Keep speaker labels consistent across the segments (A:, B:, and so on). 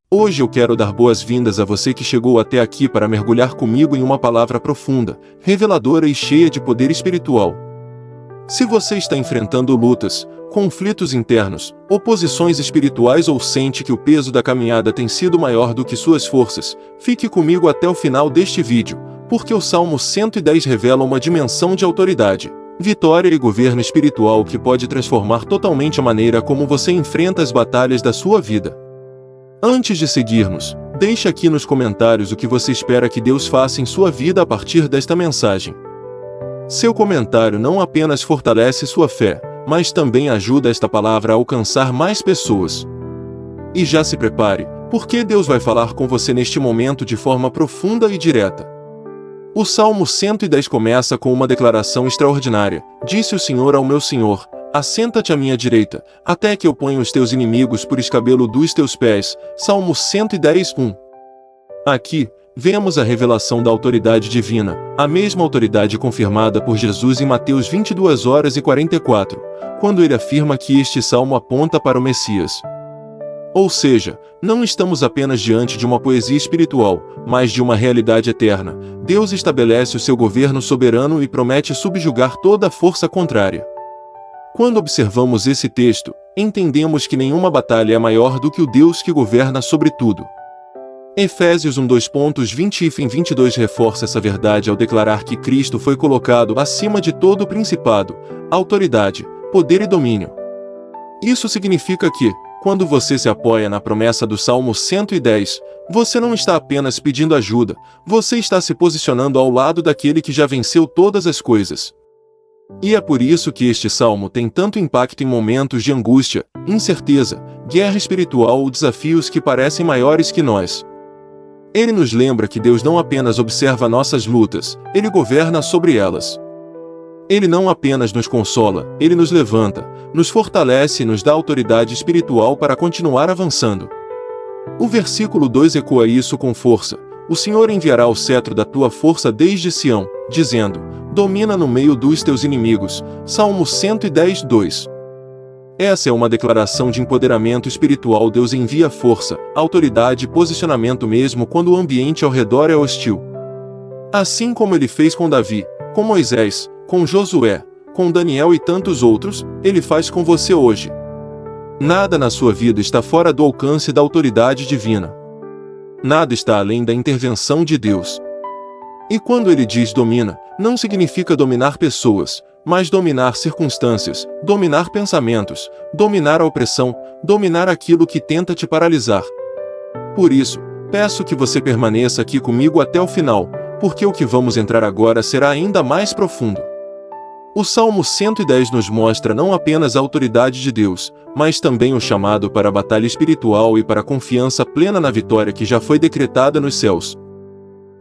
A: Hoje eu quero dar boas-vindas a você que chegou até aqui para mergulhar comigo em uma palavra profunda, reveladora e cheia de poder espiritual. Se você está enfrentando lutas, conflitos internos, oposições espirituais ou sente que o peso da caminhada tem sido maior do que suas forças, fique comigo até o final deste vídeo, porque o Salmo 110 revela uma dimensão de autoridade, vitória e governo espiritual que pode transformar totalmente a maneira como você enfrenta as batalhas da sua vida. Antes de seguirmos, deixe aqui nos comentários o que você espera que Deus faça em sua vida a partir desta mensagem. Seu comentário não apenas fortalece sua fé, mas também ajuda esta palavra a alcançar mais pessoas. E já se prepare, porque Deus vai falar com você neste momento de forma profunda e direta. O Salmo 110 começa com uma declaração extraordinária. Disse o Senhor ao meu Senhor: assenta-te à minha direita, até que eu ponha os teus inimigos por escabelo dos teus pés. Salmo 110, 1. Aqui, vemos a revelação da autoridade divina, a mesma autoridade confirmada por Jesus em Mateus 22h44, quando ele afirma que este salmo aponta para o Messias. Ou seja, não estamos apenas diante de uma poesia espiritual, mas de uma realidade eterna. Deus estabelece o seu governo soberano e promete subjugar toda a força contrária. Quando observamos esse texto, entendemos que nenhuma batalha é maior do que o Deus que governa sobre tudo. Efésios 1:20-22 reforça essa verdade ao declarar que Cristo foi colocado acima de todo o principado, autoridade, poder e domínio. Isso significa que, quando você se apoia na promessa do Salmo 110, você não está apenas pedindo ajuda, você está se posicionando ao lado daquele que já venceu todas as coisas. E é por isso que este salmo tem tanto impacto em momentos de angústia, incerteza, guerra espiritual ou desafios que parecem maiores que nós. Ele nos lembra que Deus não apenas observa nossas lutas, Ele governa sobre elas. Ele não apenas nos consola, Ele nos levanta, nos fortalece e nos dá autoridade espiritual para continuar avançando. O versículo 2 ecoa isso com força. O Senhor enviará o cetro da tua força desde Sião, dizendo: domina no meio dos teus inimigos. Salmo 110, 2. Essa é uma declaração de empoderamento espiritual. Deus envia força, autoridade e posicionamento mesmo quando o ambiente ao redor é hostil. Assim como ele fez com Davi, com Moisés, com Josué, com Daniel e tantos outros, ele faz com você hoje. Nada na sua vida está fora do alcance da autoridade divina. Nada está além da intervenção de Deus. E quando ele diz domina, não significa dominar pessoas, mas dominar circunstâncias, dominar pensamentos, dominar a opressão, dominar aquilo que tenta te paralisar. Por isso, peço que você permaneça aqui comigo até o final, porque o que vamos entrar agora será ainda mais profundo. O Salmo 110 nos mostra não apenas a autoridade de Deus, mas também o chamado para a batalha espiritual e para a confiança plena na vitória que já foi decretada nos céus.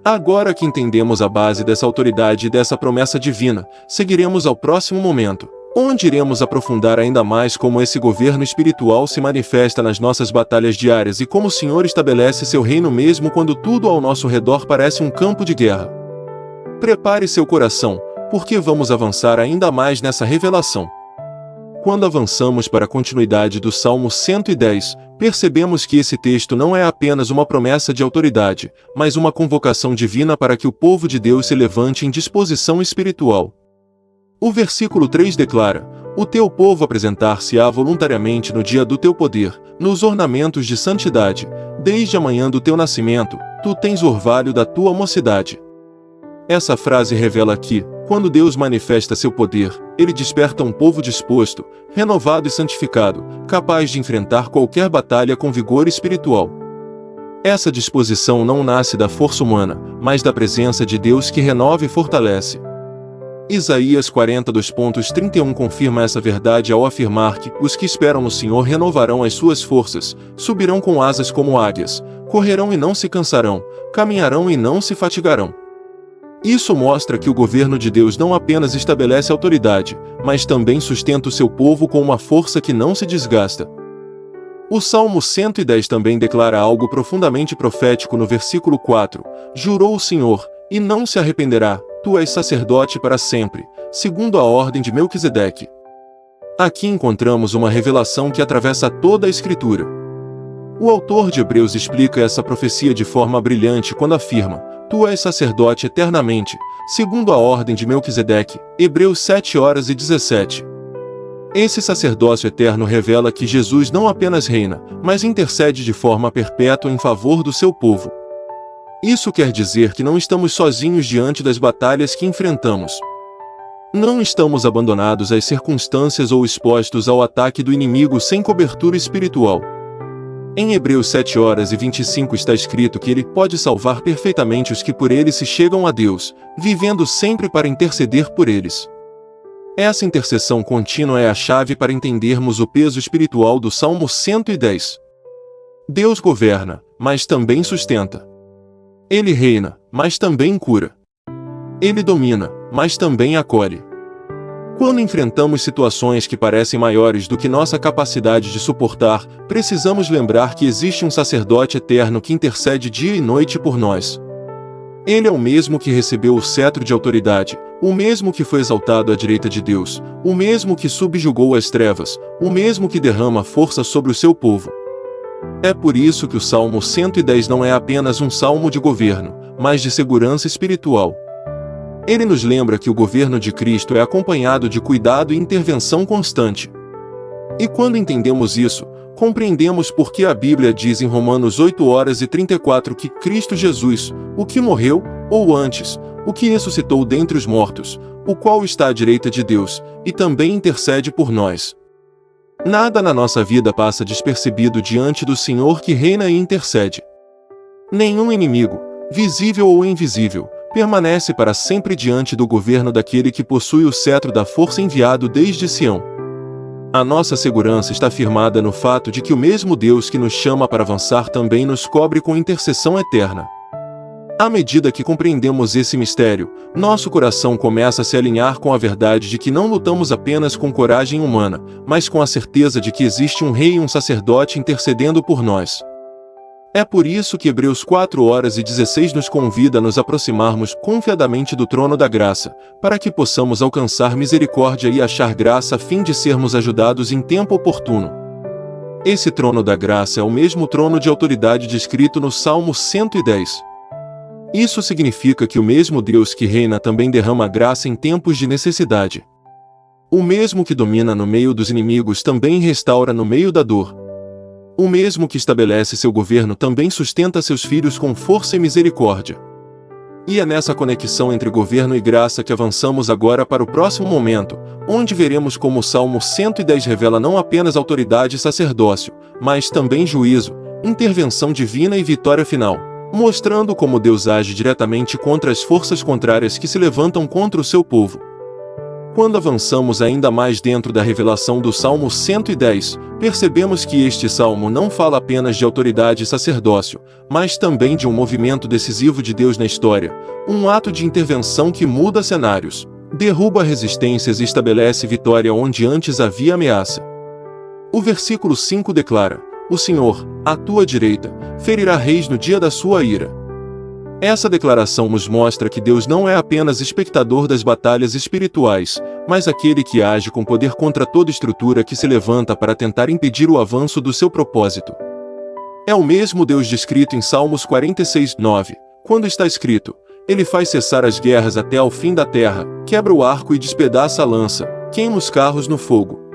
A: Agora que entendemos a base dessa autoridade e dessa promessa divina, seguiremos ao próximo momento, onde iremos aprofundar ainda mais como esse governo espiritual se manifesta nas nossas batalhas diárias e como o Senhor estabelece seu reino mesmo quando tudo ao nosso redor parece um campo de guerra. Prepare seu coração, porque vamos avançar ainda mais nessa revelação. Quando avançamos para a continuidade do Salmo 110, percebemos que esse texto não é apenas uma promessa de autoridade, mas uma convocação divina para que o povo de Deus se levante em disposição espiritual. O versículo 3 declara: o teu povo apresentar-se-á voluntariamente no dia do teu poder, nos ornamentos de santidade, desde a manhã do teu nascimento, tu tens orvalho da tua mocidade. Essa frase revela que, quando Deus manifesta seu poder, Ele desperta um povo disposto, renovado e santificado, capaz de enfrentar qualquer batalha com vigor espiritual. Essa disposição não nasce da força humana, mas da presença de Deus que renova e fortalece. Isaías 42:31 confirma essa verdade ao afirmar que os que esperam no Senhor renovarão as suas forças, subirão com asas como águias, correrão e não se cansarão, caminharão e não se fatigarão. Isso mostra que o governo de Deus não apenas estabelece autoridade, mas também sustenta o seu povo com uma força que não se desgasta. O Salmo 110 também declara algo profundamente profético no versículo 4: jurou o Senhor, e não se arrependerá, tu és sacerdote para sempre, segundo a ordem de Melquisedeque. Aqui encontramos uma revelação que atravessa toda a Escritura. O autor de Hebreus explica essa profecia de forma brilhante quando afirma: Tu és sacerdote eternamente, segundo a ordem de Melquisedeque, Hebreus 7:17. Esse sacerdócio eterno revela que Jesus não apenas reina, mas intercede de forma perpétua em favor do seu povo. Isso quer dizer que não estamos sozinhos diante das batalhas que enfrentamos. Não estamos abandonados às circunstâncias ou expostos ao ataque do inimigo sem cobertura espiritual. Em Hebreus 7:25 está escrito que ele pode salvar perfeitamente os que por ele se chegam a Deus, vivendo sempre para interceder por eles. Essa intercessão contínua é a chave para entendermos o peso espiritual do Salmo 110. Deus governa, mas também sustenta. Ele reina, mas também cura. Ele domina, mas também acolhe. Quando enfrentamos situações que parecem maiores do que nossa capacidade de suportar, precisamos lembrar que existe um sacerdote eterno que intercede dia e noite por nós. Ele é o mesmo que recebeu o cetro de autoridade, o mesmo que foi exaltado à direita de Deus, o mesmo que subjugou as trevas, o mesmo que derrama força sobre o seu povo. É por isso que o Salmo 110 não é apenas um salmo de governo, mas de segurança espiritual. Ele nos lembra que o governo de Cristo é acompanhado de cuidado e intervenção constante. E quando entendemos isso, compreendemos por que a Bíblia diz em Romanos 8:34 que Cristo Jesus, o que morreu, ou antes, o que ressuscitou dentre os mortos, o qual está à direita de Deus, e também intercede por nós. Nada na nossa vida passa despercebido diante do Senhor que reina e intercede. Nenhum inimigo, visível ou invisível, permanece para sempre diante do governo daquele que possui o cetro da força enviado desde Sião. A nossa segurança está firmada no fato de que o mesmo Deus que nos chama para avançar também nos cobre com intercessão eterna. À medida que compreendemos esse mistério, nosso coração começa a se alinhar com a verdade de que não lutamos apenas com coragem humana, mas com a certeza de que existe um rei e um sacerdote intercedendo por nós. É por isso que Hebreus 4:16 nos convida a nos aproximarmos confiadamente do trono da graça, para que possamos alcançar misericórdia e achar graça a fim de sermos ajudados em tempo oportuno. Esse trono da graça é o mesmo trono de autoridade descrito no Salmo 110. Isso significa que o mesmo Deus que reina também derrama graça em tempos de necessidade. O mesmo que domina no meio dos inimigos também restaura no meio da dor. O mesmo que estabelece seu governo também sustenta seus filhos com força e misericórdia. E é nessa conexão entre governo e graça que avançamos agora para o próximo momento, onde veremos como o Salmo 110 revela não apenas autoridade e sacerdócio, mas também juízo, intervenção divina e vitória final, mostrando como Deus age diretamente contra as forças contrárias que se levantam contra o seu povo. Quando avançamos ainda mais dentro da revelação do Salmo 110, percebemos que este salmo não fala apenas de autoridade e sacerdócio, mas também de um movimento decisivo de Deus na história, um ato de intervenção que muda cenários, derruba resistências e estabelece vitória onde antes havia ameaça. O versículo 5 declara: O Senhor, à tua direita, ferirá reis no dia da sua ira. Essa declaração nos mostra que Deus não é apenas espectador das batalhas espirituais, mas aquele que age com poder contra toda estrutura que se levanta para tentar impedir o avanço do seu propósito. É o mesmo Deus descrito em Salmos 46:9, quando está escrito: Ele faz cessar as guerras até ao fim da terra, quebra o arco e despedaça a lança, queima os carros no fogo.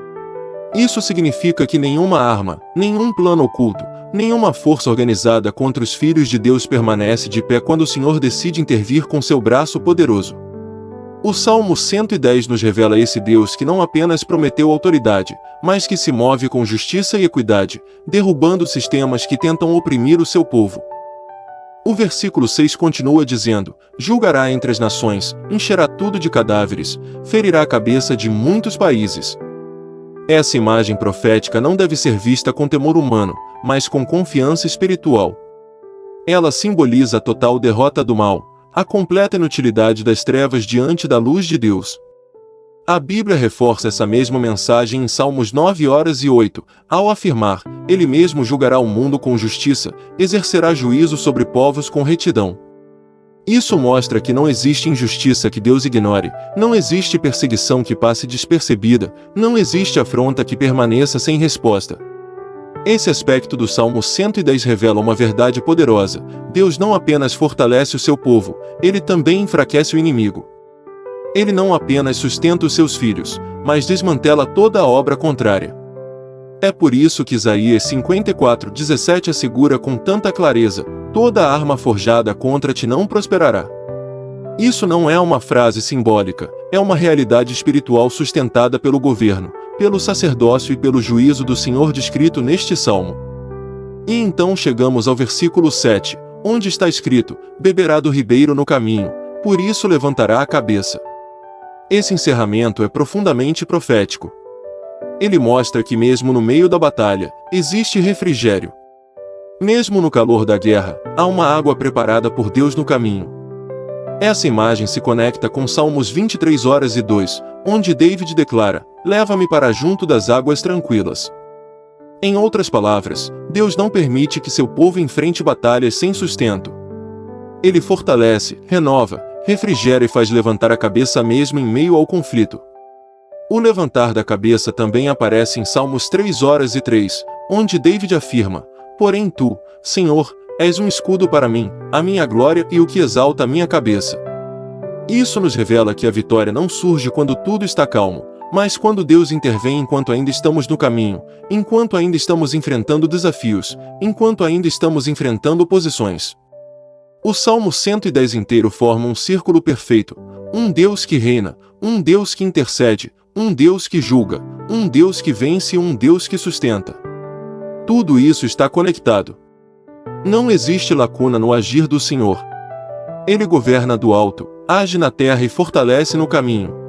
A: Isso significa que nenhuma arma, nenhum plano oculto, nenhuma força organizada contra os filhos de Deus permanece de pé quando o Senhor decide intervir com seu braço poderoso. O Salmo 110 nos revela esse Deus que não apenas prometeu autoridade, mas que se move com justiça e equidade, derrubando sistemas que tentam oprimir o seu povo. O versículo 6 continua dizendo: Julgará entre as nações, encherá tudo de cadáveres, ferirá a cabeça de muitos países. Essa imagem profética não deve ser vista com temor humano, mas com confiança espiritual. Ela simboliza a total derrota do mal, a completa inutilidade das trevas diante da luz de Deus. A Bíblia reforça essa mesma mensagem em Salmos 9:8, ao afirmar: Ele mesmo julgará o mundo com justiça, exercerá juízo sobre povos com retidão. Isso mostra que não existe injustiça que Deus ignore, não existe perseguição que passe despercebida, não existe afronta que permaneça sem resposta. Esse aspecto do Salmo 110 revela uma verdade poderosa: Deus não apenas fortalece o seu povo, ele também enfraquece o inimigo. Ele não apenas sustenta os seus filhos, mas desmantela toda a obra contrária. É por isso que Isaías 54:17 assegura com tanta clareza: toda arma forjada contra ti não prosperará. Isso não é uma frase simbólica, é uma realidade espiritual sustentada pelo governo, pelo sacerdócio e pelo juízo do Senhor descrito neste salmo. E então chegamos ao versículo 7, onde está escrito: beberá do ribeiro no caminho, por isso levantará a cabeça. Esse encerramento é profundamente profético. Ele mostra que mesmo no meio da batalha, existe refrigério. Mesmo no calor da guerra, há uma água preparada por Deus no caminho. Essa imagem se conecta com Salmos 23:2, onde David declara: leva-me para junto das águas tranquilas. Em outras palavras, Deus não permite que seu povo enfrente batalhas sem sustento. Ele fortalece, renova, refrigera e faz levantar a cabeça mesmo em meio ao conflito. O levantar da cabeça também aparece em Salmos 3:3, onde David afirma: porém tu, Senhor, és um escudo para mim, a minha glória e o que exalta a minha cabeça. Isso nos revela que a vitória não surge quando tudo está calmo, mas quando Deus intervém enquanto ainda estamos no caminho, enquanto ainda estamos enfrentando desafios, enquanto ainda estamos enfrentando oposições. O Salmo 110 inteiro forma um círculo perfeito: um Deus que reina, um Deus que intercede, um Deus que julga, um Deus que vence e um Deus que sustenta. Tudo isso está conectado. Não existe lacuna no agir do Senhor. Ele governa do alto, age na terra e fortalece no caminho.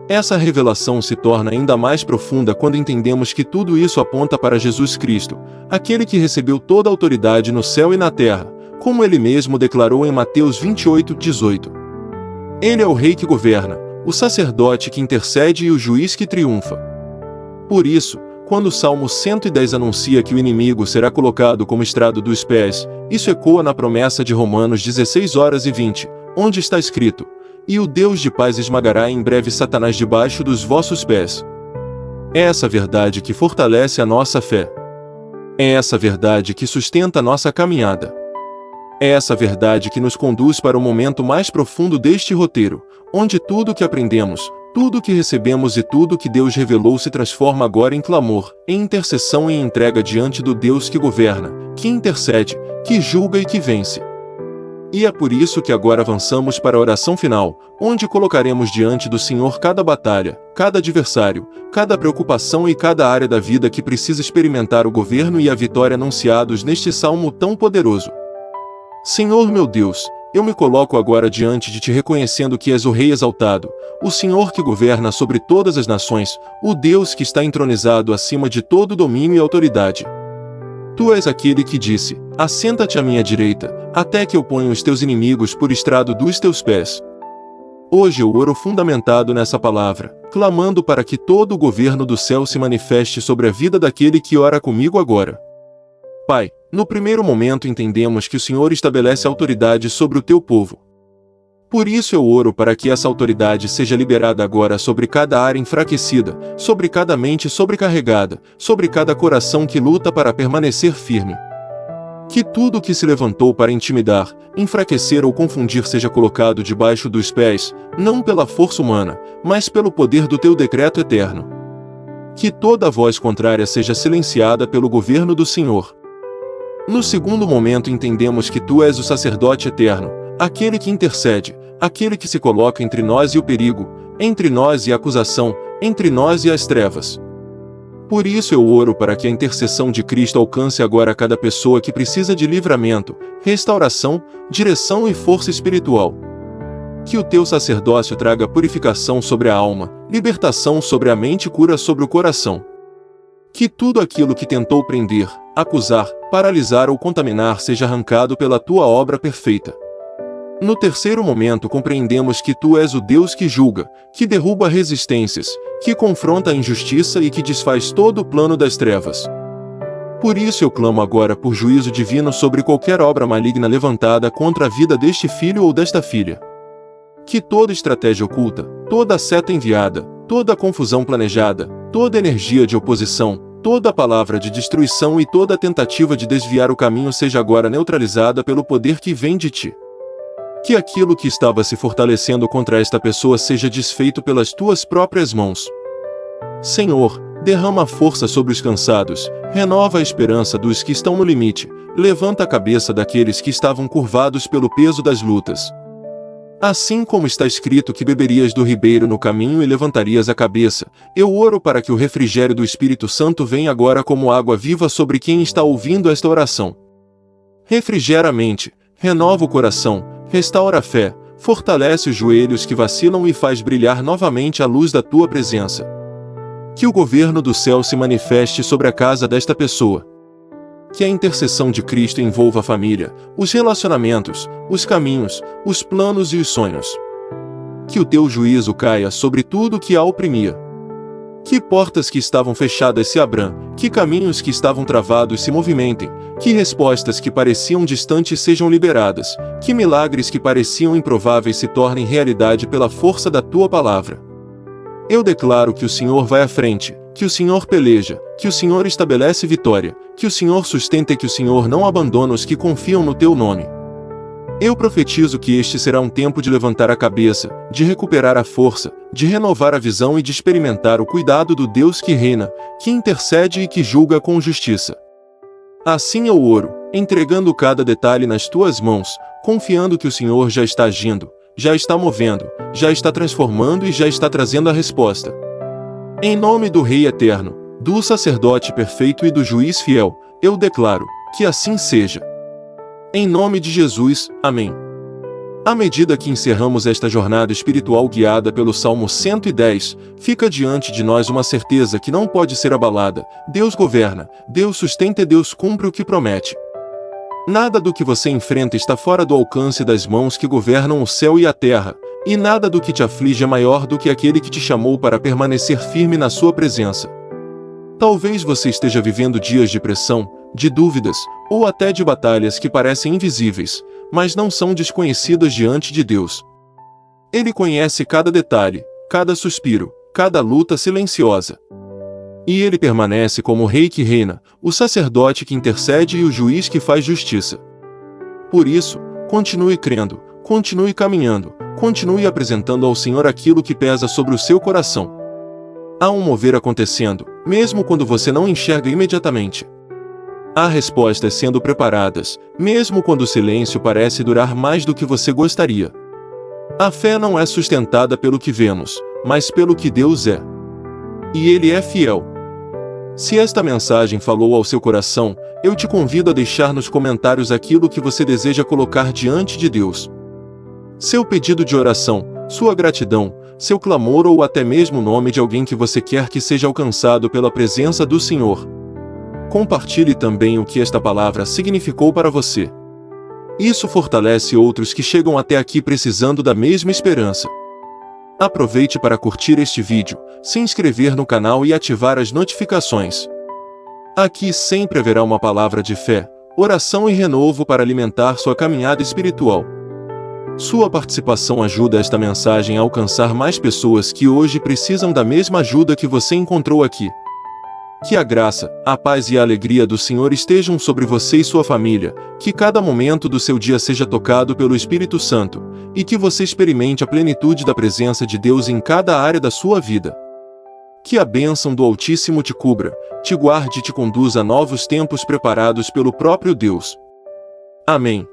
A: Essa revelação se torna ainda mais profunda quando entendemos que tudo isso aponta para Jesus Cristo, aquele que recebeu toda a autoridade no céu e na terra, como ele mesmo declarou em Mateus 28:18. Ele é o rei que governa, o sacerdote que intercede e o juiz que triunfa. Por isso, quando o Salmo 110 anuncia que o inimigo será colocado como estrado dos pés, isso ecoa na promessa de Romanos 16:20, onde está escrito: e o Deus de paz esmagará em breve Satanás debaixo dos vossos pés. É essa verdade que fortalece a nossa fé. É essa verdade que sustenta a nossa caminhada. É essa verdade que nos conduz para o momento mais profundo deste roteiro, onde tudo o que aprendemos, tudo o que recebemos e tudo o que Deus revelou se transforma agora em clamor, em intercessão e em entrega diante do Deus que governa, que intercede, que julga e que vence. E é por isso que agora avançamos para a oração final, onde colocaremos diante do Senhor cada batalha, cada adversário, cada preocupação e cada área da vida que precisa experimentar o governo e a vitória anunciados neste salmo tão poderoso. Senhor meu Deus, eu me coloco agora diante de ti reconhecendo que és o Rei exaltado, o Senhor que governa sobre todas as nações, o Deus que está entronizado acima de todo domínio e autoridade. Tu és aquele que disse: assenta-te à minha direita, até que eu ponha os teus inimigos por estrado dos teus pés. Hoje eu oro fundamentado nessa palavra, clamando para que todo o governo do céu se manifeste sobre a vida daquele que ora comigo agora. Pai, no primeiro momento entendemos que o Senhor estabelece autoridade sobre o teu povo. Por isso eu oro para que essa autoridade seja liberada agora sobre cada área enfraquecida, sobre cada mente sobrecarregada, sobre cada coração que luta para permanecer firme. Que tudo o que se levantou para intimidar, enfraquecer ou confundir seja colocado debaixo dos pés, não pela força humana, mas pelo poder do teu decreto eterno. Que toda voz contrária seja silenciada pelo governo do Senhor. No segundo momento entendemos que tu és o sacerdote eterno, aquele que intercede, aquele que se coloca entre nós e o perigo, entre nós e a acusação, entre nós e as trevas. Por isso eu oro para que a intercessão de Cristo alcance agora cada pessoa que precisa de livramento, restauração, direção e força espiritual. Que o teu sacerdócio traga purificação sobre a alma, libertação sobre a mente e cura sobre o coração. Que tudo aquilo que tentou prender, acusar, paralisar ou contaminar seja arrancado pela tua obra perfeita. No terceiro momento compreendemos que tu és o Deus que julga, que derruba resistências, que confronta a injustiça e que desfaz todo o plano das trevas. Por isso eu clamo agora por juízo divino sobre qualquer obra maligna levantada contra a vida deste filho ou desta filha. Que toda estratégia oculta, toda seta enviada, toda confusão planejada, toda energia de oposição, toda palavra de destruição e toda tentativa de desviar o caminho seja agora neutralizada pelo poder que vem de ti. Que aquilo que estava se fortalecendo contra esta pessoa seja desfeito pelas tuas próprias mãos. Senhor, derrama força sobre os cansados, renova a esperança dos que estão no limite, levanta a cabeça daqueles que estavam curvados pelo peso das lutas. Assim como está escrito que beberias do ribeiro no caminho e levantarias a cabeça, eu oro para que o refrigério do Espírito Santo venha agora como água viva sobre quem está ouvindo esta oração. Refrigera a mente, renova o coração, restaura a fé, fortalece os joelhos que vacilam e faz brilhar novamente a luz da tua presença. Que o governo do céu se manifeste sobre a casa desta pessoa. Que a intercessão de Cristo envolva a família, os relacionamentos, os caminhos, os planos e os sonhos. Que o teu juízo caia sobre tudo que a oprimia. Que portas que estavam fechadas se abram, que caminhos que estavam travados se movimentem, que respostas que pareciam distantes sejam liberadas, que milagres que pareciam improváveis se tornem realidade pela força da tua palavra. Eu declaro que o Senhor vai à frente, que o Senhor peleja, que o Senhor estabelece vitória, que o Senhor sustenta e que o Senhor não abandona os que confiam no teu nome. Eu profetizo que este será um tempo de levantar a cabeça, de recuperar a força, de renovar a visão e de experimentar o cuidado do Deus que reina, que intercede e que julga com justiça. Assim eu oro, entregando cada detalhe nas tuas mãos, confiando que o Senhor já está agindo, já está movendo, já está transformando e já está trazendo a resposta. Em nome do Rei Eterno, do sacerdote perfeito e do juiz fiel, eu declaro, que assim seja. Em nome de Jesus, amém. À medida que encerramos esta jornada espiritual guiada pelo Salmo 110, fica diante de nós uma certeza que não pode ser abalada: Deus governa, Deus sustenta e Deus cumpre o que promete. Nada do que você enfrenta está fora do alcance das mãos que governam o céu e a terra, e nada do que te aflige é maior do que aquele que te chamou para permanecer firme na sua presença. Talvez você esteja vivendo dias de pressão, de dúvidas, ou até de batalhas que parecem invisíveis, mas não são desconhecidas diante de Deus. Ele conhece cada detalhe, cada suspiro, cada luta silenciosa. E ele permanece como o Rei que reina, o sacerdote que intercede e o juiz que faz justiça. Por isso, continue crendo, continue caminhando, continue apresentando ao Senhor aquilo que pesa sobre o seu coração. Há um mover acontecendo, mesmo quando você não enxerga imediatamente. Há respostas sendo preparadas, mesmo quando o silêncio parece durar mais do que você gostaria. A fé não é sustentada pelo que vemos, mas pelo que Deus é. E Ele é fiel. Se esta mensagem falou ao seu coração, eu te convido a deixar nos comentários aquilo que você deseja colocar diante de Deus. Seu pedido de oração, sua gratidão, seu clamor ou até mesmo o nome de alguém que você quer que seja alcançado pela presença do Senhor. Compartilhe também o que esta palavra significou para você. Isso fortalece outros que chegam até aqui precisando da mesma esperança. Aproveite para curtir este vídeo, se inscrever no canal e ativar as notificações. Aqui sempre haverá uma palavra de fé, oração e renovo para alimentar sua caminhada espiritual. Sua participação ajuda esta mensagem a alcançar mais pessoas que hoje precisam da mesma ajuda que você encontrou aqui. Que a graça, a paz e a alegria do Senhor estejam sobre você e sua família, que cada momento do seu dia seja tocado pelo Espírito Santo, e que você experimente a plenitude da presença de Deus em cada área da sua vida. Que a bênção do Altíssimo te cubra, te guarde e te conduza a novos tempos preparados pelo próprio Deus. Amém.